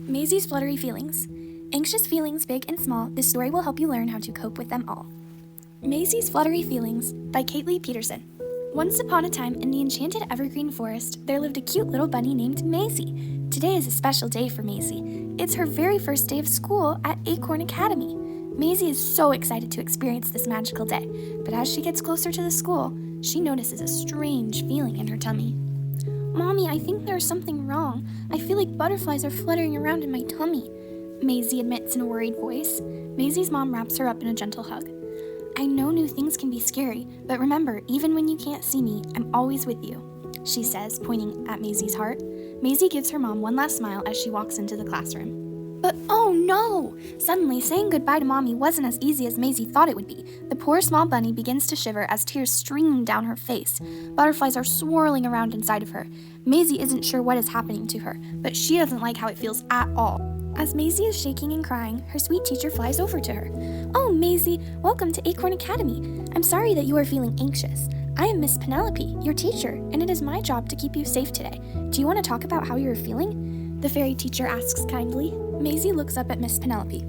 Maisey's Fluttery Feelings. Anxious feelings, big and small, this story will help you learn how to cope with them all. Maisey's Fluttery Feelings by Kate Peterson. Once upon a time, in the enchanted evergreen forest, there lived a cute little bunny named Maisey. Today is a special day for Maisey. It's her very first day of school at Acorn Academy. Maisey is so excited to experience this magical day, but as she gets closer to the school, she notices a strange feeling in her tummy. Mommy, I think there's something wrong. I feel like butterflies are fluttering around in my tummy, Maisey admits in a worried voice. Maisey's mom wraps her up in a gentle hug. I know new things can be scary, but remember, even when you can't see me, I'm always with you, she says, pointing at Maisey's heart. Maisey gives her mom one last smile as she walks into the classroom. But oh no! Suddenly, saying goodbye to Mommy wasn't as easy as Maisey thought it would be. The poor small bunny begins to shiver as tears stream down her face. Butterflies are swirling around inside of her. Maisey isn't sure what is happening to her, but she doesn't like how it feels at all. As Maisey is shaking and crying, her sweet teacher flies over to her. Oh, Maisey, welcome to Acorn Academy. I'm sorry that you are feeling anxious. I am Miss Penelope, your teacher, and it is my job to keep you safe today. Do you want to talk about how you are feeling? The fairy teacher asks kindly. Maisey looks up at Miss Penelope.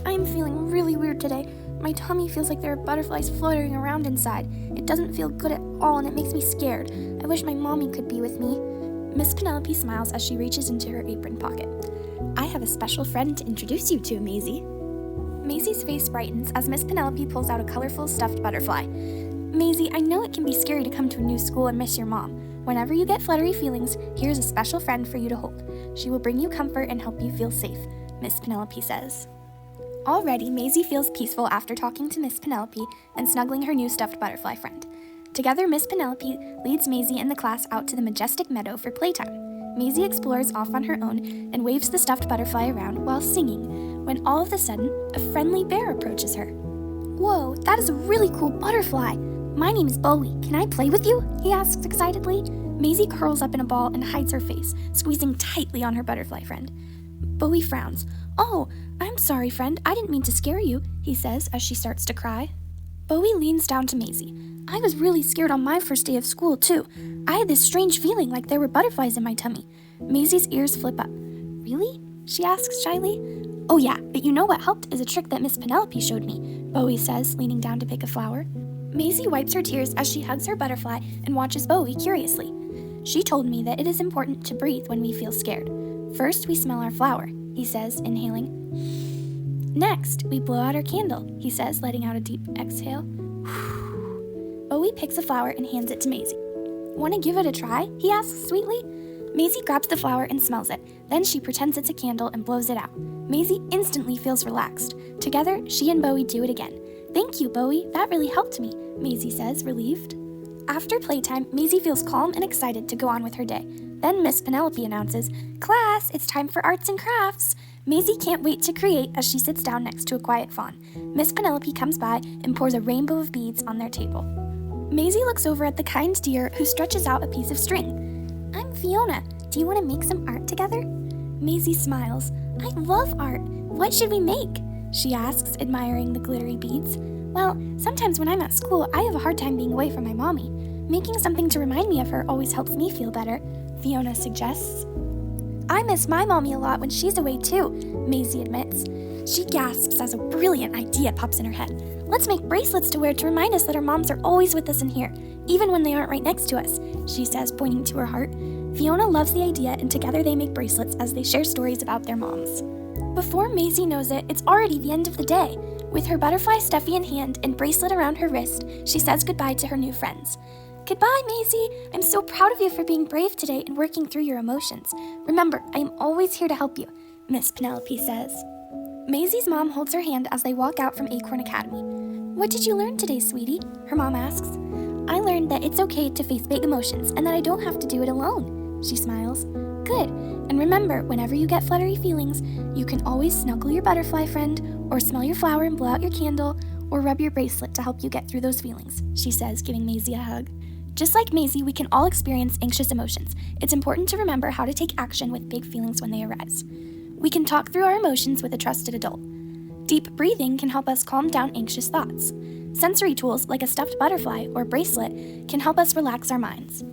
I am feeling really weird today. My tummy feels like there are butterflies floating around inside. It doesn't feel good at all and it makes me scared. I wish my mommy could be with me. Miss Penelope smiles as she reaches into her apron pocket. I have a special friend to introduce you to, Maisey. Maisey's face brightens as Miss Penelope pulls out a colorful stuffed butterfly. Maisey, I know it can be scary to come to a new school and miss your mom. Whenever you get fluttery feelings, here's a special friend for you to hold. She will bring you comfort and help you feel safe, Miss Penelope says. Already, Maisey feels peaceful after talking to Miss Penelope and snuggling her new stuffed butterfly friend. Together, Miss Penelope leads Maisey and the class out to the majestic meadow for playtime. Maisey explores off on her own and waves the stuffed butterfly around while singing, when all of a sudden, a friendly bear approaches her. Whoa, that is a really cool butterfly. My name is Bowie. Can I play with you? He asks excitedly. Maisey curls up in a ball and hides her face, squeezing tightly on her butterfly friend. Bowie frowns. Oh, I'm sorry, friend. I didn't mean to scare you, he says as she starts to cry. Bowie leans down to Maisey. I was really scared on my first day of school, too. I had this strange feeling like there were butterflies in my tummy. Maisey's ears flip up. Really? She asks shyly. Oh yeah, but you know what helped is a trick that Miss Penelope showed me, Bowie says, leaning down to pick a flower. Maisey wipes her tears as she hugs her butterfly and watches Bowie curiously. She told me that it is important to breathe when we feel scared. First, we smell our flower, he says, inhaling. Next, we blow out our candle, he says, letting out a deep exhale. Bowie picks a flower and hands it to Maisey. Want to give it a try? He asks sweetly. Maisey grabs the flower and smells it. Then she pretends it's a candle and blows it out. Maisey instantly feels relaxed. Together, she and Bowie do it again. Thank you, Bowie. That really helped me, Maisey says, relieved. After playtime, Maisey feels calm and excited to go on with her day. Then Miss Penelope announces, Class, it's time for arts and crafts. Maisey can't wait to create as she sits down next to a quiet fawn. Miss Penelope comes by and pours a rainbow of beads on their table. Maisey looks over at the kind deer who stretches out a piece of string. I'm Fiona. Do you want to make some art together? Maisey smiles. I love art. What should we make? She asks, admiring the glittery beads. Well, sometimes when I'm at school, I have a hard time being away from my mommy. Making something to remind me of her always helps me feel better, Fiona suggests. I miss my mommy a lot when she's away too, Maisey admits. She gasps as a brilliant idea pops in her head. Let's make bracelets to wear to remind us that our moms are always with us in here, even when they aren't right next to us, she says, pointing to her heart. Fiona loves the idea, and together they make bracelets as they share stories about their moms. Before Maisey knows it, it's already the end of the day. With her butterfly stuffy in hand and bracelet around her wrist, she says goodbye to her new friends. Goodbye, Maisey. I'm so proud of you for being brave today and working through your emotions. Remember, I am always here to help you, Miss Penelope says. Maisey's mom holds her hand as they walk out from Acorn Academy. What did you learn today, sweetie? Her mom asks. I learned that it's okay to face big emotions and that I don't have to do it alone, she smiles. Good. And remember, whenever you get fluttery feelings, you can always snuggle your butterfly friend, or smell your flower and blow out your candle, or rub your bracelet to help you get through those feelings, she says, giving Maisey a hug. Just like Maisey, we can all experience anxious emotions. It's important to remember how to take action with big feelings when they arise. We can talk through our emotions with a trusted adult. Deep breathing can help us calm down anxious thoughts. Sensory tools like a stuffed butterfly or bracelet can help us relax our minds.